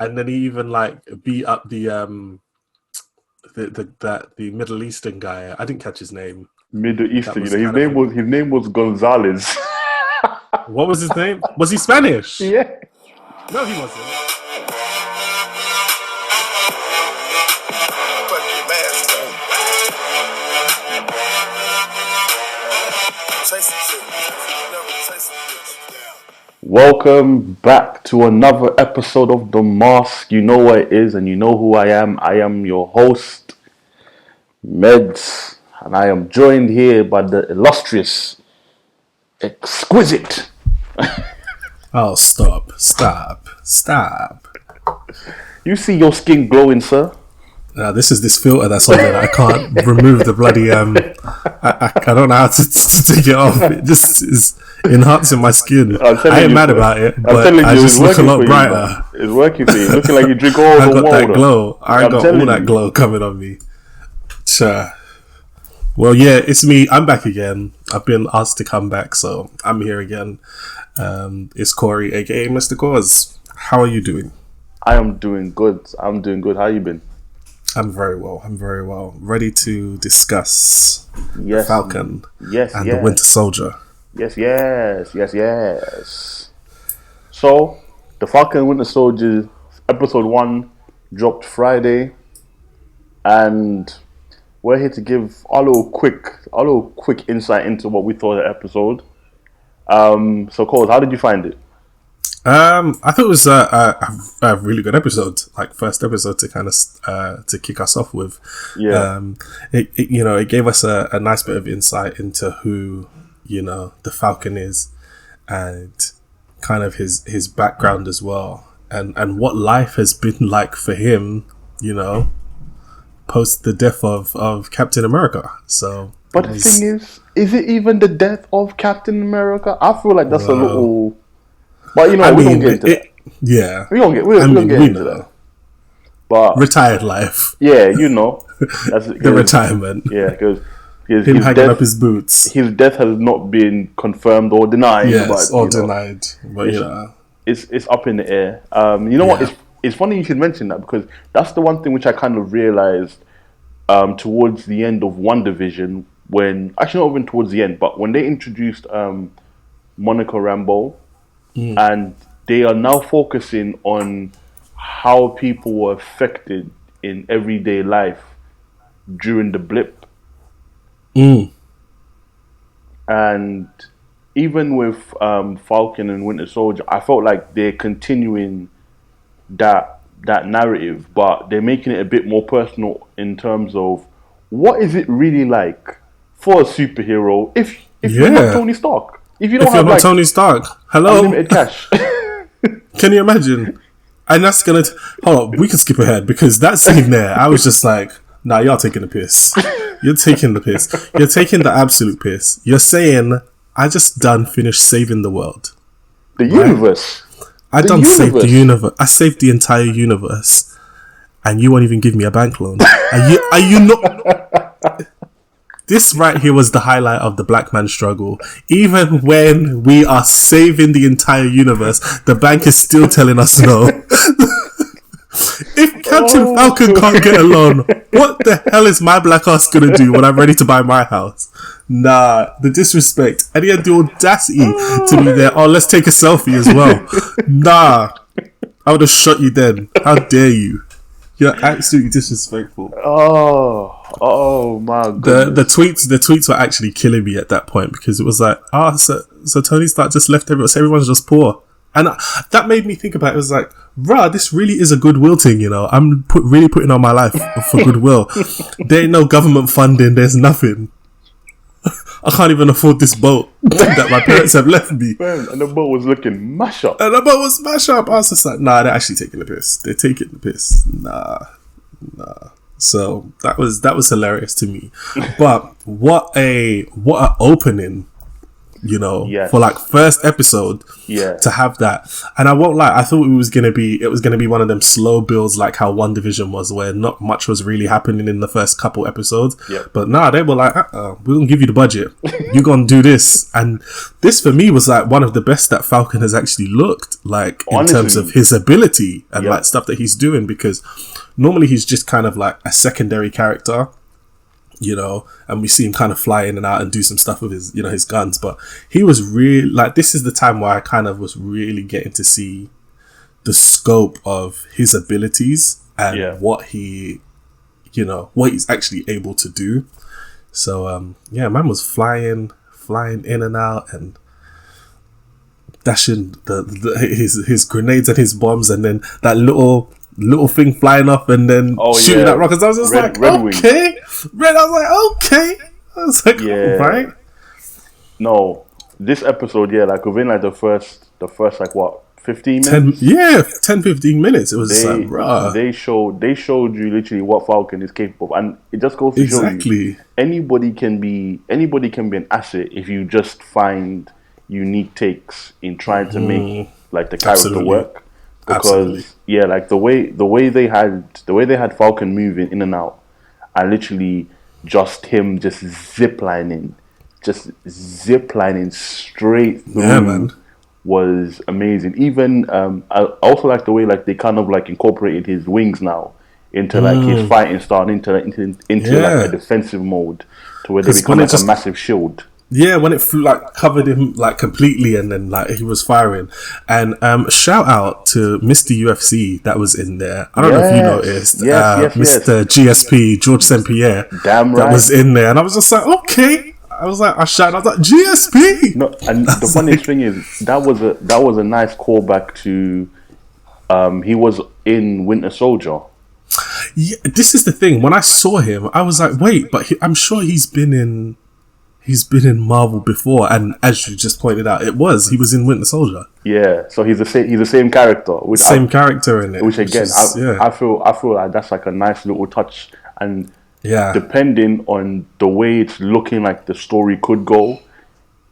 and then he even like beat up the Middle Eastern guy. I didn't catch his name. Middle That Eastern, was his kind of name a, was Gonzalez. what was his name? Was he Spanish? Yeah. No, he wasn't. Welcome back to another episode of the M.A.S.K. You know what it is, and you know who I am. I am your host, Meds, and I am joined here by the illustrious, exquisite. Oh, stop. You see your skin glowing, sir? This is this filter that's on there. I can't remove the bloody I don't know how to take it off. It just is enhancing my skin. I ain't mad about it, but I just look a lot brighter. It's working for you. Looking like you drink all the water. I got that glow. I got all that glow coming on me. Sure. Well, yeah, it's me. I'm back again. I've been asked to come back, so I'm here again. It's Corey, aka Mr. Cause. How are you doing? I am doing good. How you been? I'm very well. Ready to discuss the Falcon and the Winter Soldier. Yes. So, the Falcon and Winter Soldier episode 1 dropped Friday, and we're here to give our little quick insight into what we thought of the episode. So, Cole, how did you find it? I thought it was a really good episode, like first episode to kind of to kick us off with. Yeah. It gave us a nice bit of insight into who, the Falcon is, and kind of his background as well, and what life has been like for him, post the death of Captain America. So, but the thing is it even the death of Captain America? I feel like that's a little. But we don't get into that. Yeah, we don't get into that. But retired life. Yeah, that's the retirement. Yeah, because him hanging up his boots. His death has not been confirmed or denied. Yes, denied. But it's up in the air. What? It's funny you should mention that, because that's the one thing which I kind of realized towards the end of WandaVision, when actually not even towards the end, but when they introduced Monica Rambeau. And they are now focusing on how people were affected in everyday life during the blip. And even with Falcon and Winter Soldier, I felt like they're continuing that narrative, but they're making it a bit more personal in terms of what is it really like for a superhero if you're not Tony Stark. If you're not Tony Stark, hello, unlimited cash. Can you imagine? And that's gonna hold on. We can skip ahead, because that scene there, I was just like, "Nah, y'all taking the piss. You're taking the piss. You're taking the absolute piss. You're saying I just finished saving the world, the universe. I saved the universe. I saved the entire universe, and you won't even give me a bank loan. Are you not?" This right here was the highlight of the black man struggle. Even when we are saving the entire universe, the bank is still telling us no. If Captain Falcon can't get a loan, what the hell is my black ass gonna do when I'm ready to buy my house? Nah, the disrespect. And he had the audacity to be there. Oh, let's take a selfie as well. Nah, I would have shot you then. How dare you? You're absolutely disrespectful. Oh my god. The tweets were actually killing me at that point, because it was like, so Tony Stark just left everyone's just poor. And that made me think about it. It was like, this really is a goodwill thing, I'm really putting on my life for goodwill. There ain't no government funding, there's nothing. I can't even afford this boat that my parents have left me. Man, and the boat was looking mash up. I was just like, nah, they're actually taking the piss. They're taking the piss. Nah. So that was hilarious to me. But what a opening Yes. for like first episode. Yeah. To have that. And I won't lie, I thought it was gonna be one of them slow builds like how One Division was, where not much was really happening in the first couple episodes. Yeah. But nah, they were like, we're gonna give you the budget. You're gonna do this. And this for me was like one of the best that Falcon has actually looked, like in terms of his ability and like stuff that he's doing, because normally he's just kind of like a secondary character, and we see him kind of fly in and out and do some stuff with his, his guns. But he was really like, this is the time where I kind of was really getting to see the scope of his abilities and what he, what he's actually able to do. So, man was flying in and out and dashing his grenades and his bombs, and then that little thing flying up and then shooting at rockets. I was just okay. I was like, right. No, this episode, like within like the first like what, 15 minutes? 10-15 minutes. It was like, bruh. They showed you literally what Falcon is capable of, and it just goes to show you anybody can be an asset if you just find unique takes in trying to make like the character work. Because like the way they had Falcon moving in and out, and literally just him just ziplining straight through was amazing. Even I also like the way like they kind of like incorporated his wings now into like his fighting style, into like a defensive mode, to where they become like a massive shield. Yeah, when it flew, like covered him like completely, and then like he was firing. And shout out to Mr. UFC that was in there. I don't know if you noticed. Mr. GSP, George St. Pierre. Damn right. That was in there, and I was just like, okay. I was like, I was like, GSP. No, and the funniest thing is that was a nice callback to he was in Winter Soldier. Yeah, this is the thing. When I saw him, I was like, wait, but I'm sure he's been in Marvel before, and as you just pointed out, he was in Winter Soldier. Yeah, so he's the same character. Character in it. Which again, I feel like that's like a nice little touch, and depending on the way it's looking like the story could go,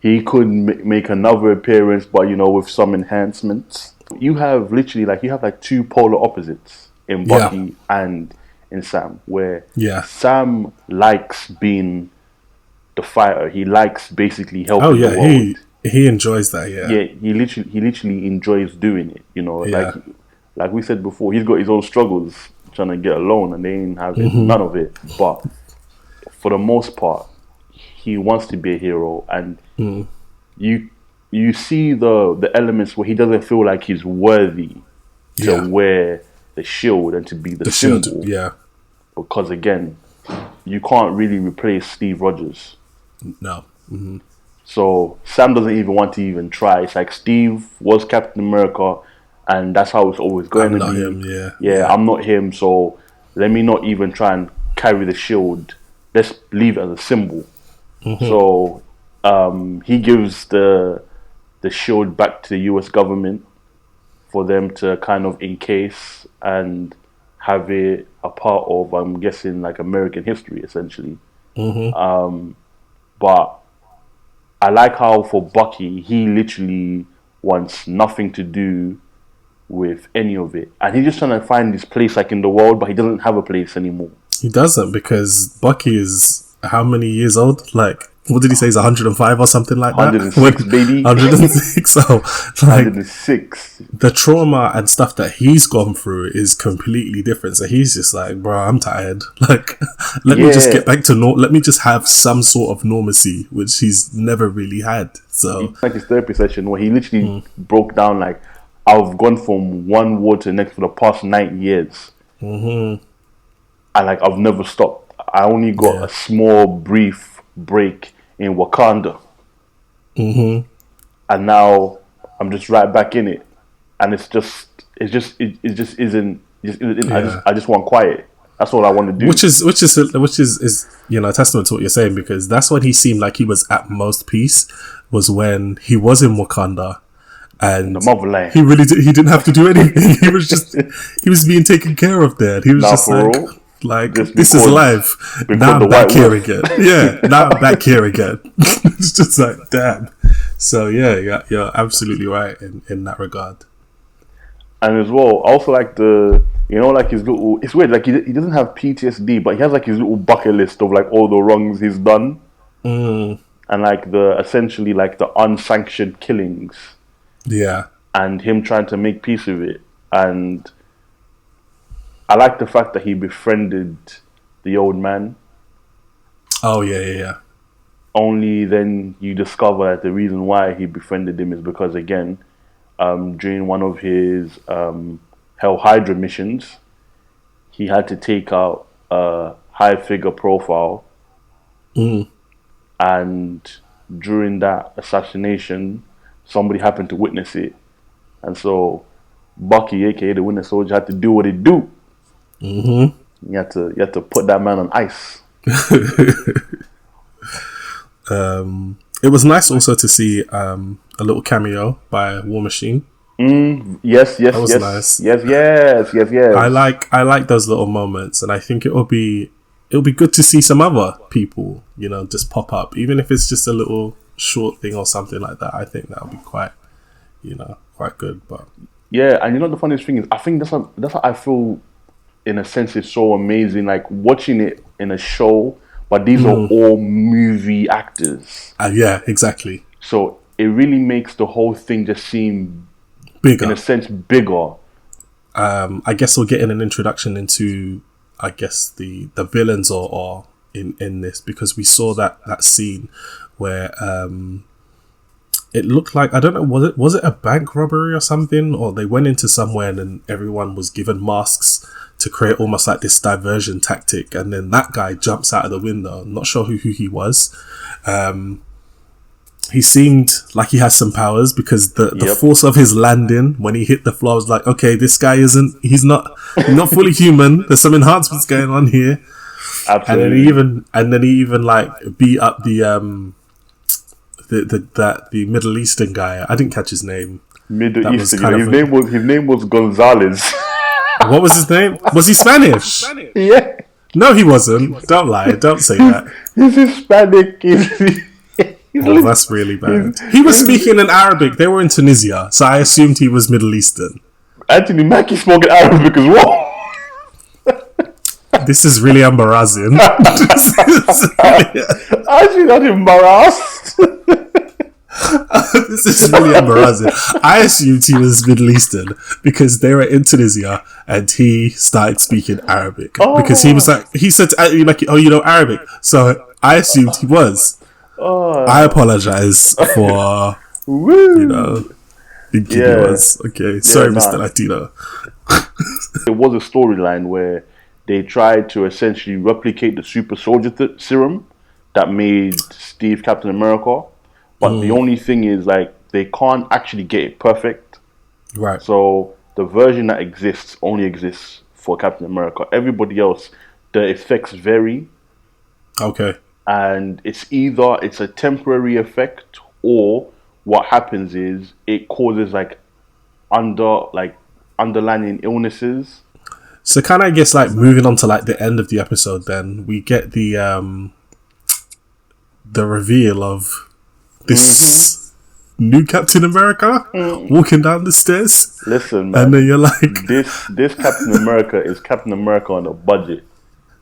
he could make another appearance, but with some enhancements. You have like two polar opposites in Bucky and in Sam, where Sam likes being the fighter. He likes basically helping the world. He enjoys that. He literally enjoys doing it. Like we said before, he's got his own struggles trying to get alone, and they ain't having none of it. But for the most part, he wants to be a hero, and you see the elements where he doesn't feel like he's worthy to wear the shield and to be the symbol. Shield, because again, you can't really replace Steve Rogers. No. Mm-hmm. So Sam doesn't even want to even try. It's like Steve was Captain America, and that's how it's always going to be. I'm not him, so let me not even try and carry the shield. Let's leave it as a symbol. So he gives the shield back to the US government for them to kind of encase and have it a part of, I'm guessing, like American history, essentially. But I like how for Bucky, he literally wants nothing to do with any of it. And he's just trying to find his place like in the world, but he doesn't have a place anymore. He doesn't, because Bucky is how many years old? Like, what did he say? He's 105 or something like that? 106, baby. 106. So, like, 106. The trauma and stuff that he's gone through is completely different. So he's just like, bro, I'm tired. Like, let me just get back to let me just have some sort of normalcy, which he's never really had. So, like his therapy session where he literally broke down, like, I've gone from one war to the next for the past 9 years. And like, I've never stopped. I only got a small, brief break in Wakanda, and now I'm just right back in it, and it just isn't. I just want quiet. That's all I want to do. Which is a testament to what you're saying, because that's when he seemed like he was at most peace, was when he was in Wakanda, and the motherland. He didn't have to do anything. he was being taken care of there. He was like, this is life. Now I'm back here again. Yeah, now I'm back here again. It's just like, damn. So yeah, you're absolutely right in that regard. And as well, I also like like his little. It's weird. Like he doesn't have PTSD, but he has like his little bucket list of like all the wrongs he's done, Mm, and like the essentially like the unsanctioned killings, yeah. and him trying to make peace with it. And I like the fact that he befriended the old man. Oh yeah. Only then you discover that the reason why he befriended him is because again, during one of his Hell Hydra missions, he had to take out a high figure profile, Mm. and during that assassination, somebody happened to witness it, and so Bucky, aka the Winter Soldier, had to do what he do. Mm-hmm. You had to put that man on ice. It was nice also to see a little cameo by War Machine. Yes, That was yes, nice. yes. I like those little moments, and I think it'll be good to see some other people, just pop up, even if it's just a little short thing or something like that. I think that'll be quite good. But Yeah, and the funniest thing is, I think that's what I feel. In a sense, it's so amazing. Like watching it in a show, but these are all movie actors, yeah, exactly. so it really makes the whole thing just seem, in Bigger. a sense, bigger. I guess we're getting an introduction into, I guess, the villains or in this, because we saw that scene where it looked like, I don't know, was it a bank robbery or something, or they went into somewhere and then everyone was given masks to create almost like this diversion tactic, and then that guy jumps out of the window. I'm not sure who he was. He seemed like he has some powers, because the force of his landing when he hit the floor, I was like, okay, this guy he's not fully human. There's some enhancements going on here. Absolutely. And then he even like beat up the Middle Eastern guy. I didn't catch his name. Middle Eastern. His name was Gonzalez. What was his name? Was he Spanish? Yeah. No, he wasn't. Don't lie. Don't say that. He's Hispanic. Oh, that's really bad. He was speaking in Arabic. They were in Tunisia, so I assumed he was Middle Eastern. Anthony Mackie spoken Arabic as well. This is really embarrassing. Actually, not embarrassed. This is really embarrassing. I assumed he was Middle Eastern because they were in Tunisia and he started speaking Arabic. Because he was like, he said to Anthony Mackie, "Oh, you know Arabic?" So I assumed he was. I apologize for, thinking he was. Okay, sorry, Mr. Latino. There was a storyline where they tried to essentially replicate the super soldier serum that made Steve Captain America. But the only thing is, like, they can't actually get it perfect. Right. So the version that exists only exists for Captain America. Everybody else, the effects vary. Okay. And it's either it's a temporary effect, or what happens is it causes underlying illnesses. So kind of, I guess, like moving on to like the end of the episode, then we get the reveal of this new Captain America walking down the stairs. Listen, man, and then you're like, this Captain America is Captain America on a budget.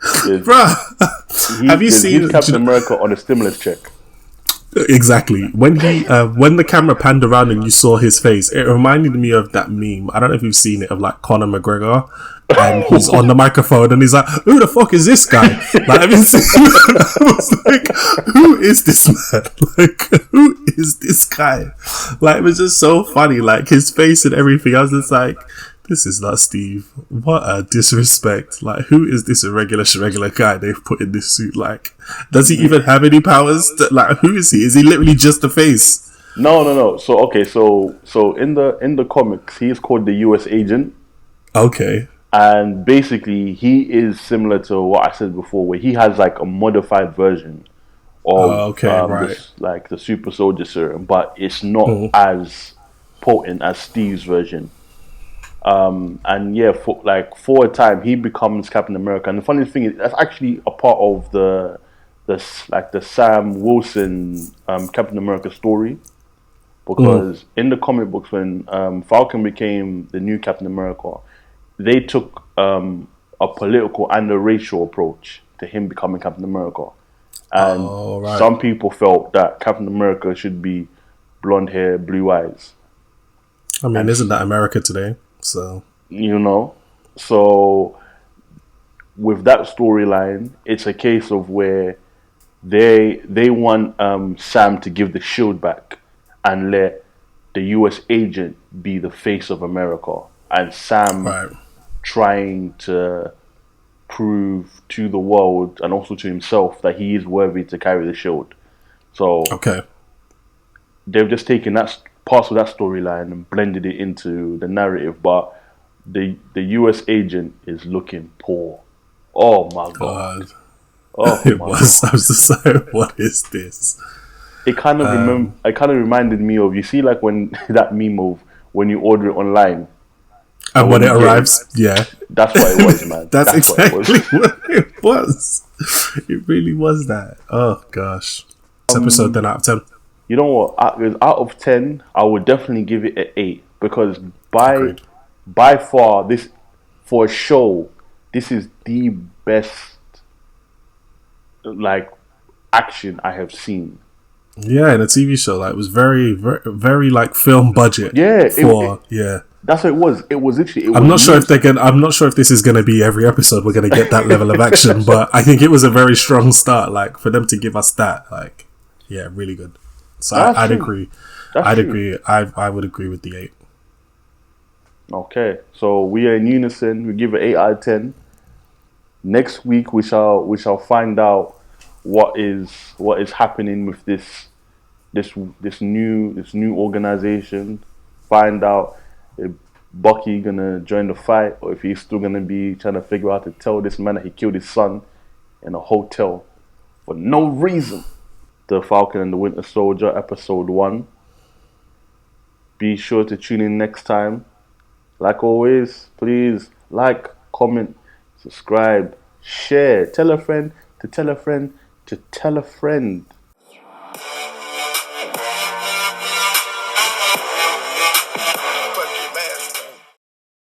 Bruh, have you seen he's Captain America on a stimulus check? Exactly. When he when the camera panned around and you saw his face, it reminded me of that meme. I don't know if you've seen it, of like Conor McGregor, and he's on the microphone and he's like, "Who the fuck is this guy?" Like, I've been saying, I was like, "Who is this man? Like, who is this guy?" Like, it was just so funny, like his face and everything. I was just like, this is not Steve. What a disrespect. Like, who is this regular guy they've put in this suit? Like, does he even have any powers? Like, who is he? Is he literally just a face? No. So, okay, so in the comics, he is called the US Agent. Okay. And basically, he is similar to what I said before, where he has like a modified version of the super soldier serum, but it's not as potent as Steve's version. And yeah, for a time he becomes Captain America. And the funny thing is, that's actually a part of the Sam Wilson Captain America story. because in the comic books, when Falcon became the new Captain America, they took a political and a racial approach to him becoming Captain America. And Oh, right. some people felt that Captain America should be blonde hair, blue eyes. I mean, And isn't that America today? So, you know, so with that storyline, it's a case of where they want Sam to give the shield back and let the U.S. agent be the face of America, and Sam right. trying to prove to the world and also to himself that he is worthy to carry the shield. So Okay. they've just taken that parts of that storyline and blended it into the narrative, but the US agent is looking poor. Oh my god. God. Oh It my was. god. I was just like, what is this? It kind of it kind of reminded me of, you see, like when that meme of when you order it online And and when when it you get it, arrives, yeah. that's what it was, man. That's That's what it exactly was. what it was. It really was that. Oh, gosh. This episode then out of 10. You know what? Out of 10, I would definitely give it an 8 because Agreed. by far, this for a show, this is the best like action I have seen. Yeah, in a TV show, like, it was very, very, very like film budget Yeah, for, yeah. that's what it was. It was literally. It I'm was not sure if loose. I'm not sure if this is going to be every episode we're going to get that level of action, but I think it was a very strong start. Like, for them to give us that, like, yeah, really good. So That's I'd true. agree. That's I'd true. agree. I would agree with the 8. Okay, so we are in unison. We give it 8 out of 10. Next week we shall find out what is happening with this new organization. Find out if Bucky gonna join the fight or if he's still gonna be trying to figure out how to tell this man that he killed his son in a hotel for no reason. The Falcon and the Winter Soldier, episode 1. Be sure to tune in next time. Like always, please like, comment, subscribe, share, tell a friend to tell a friend to tell a friend.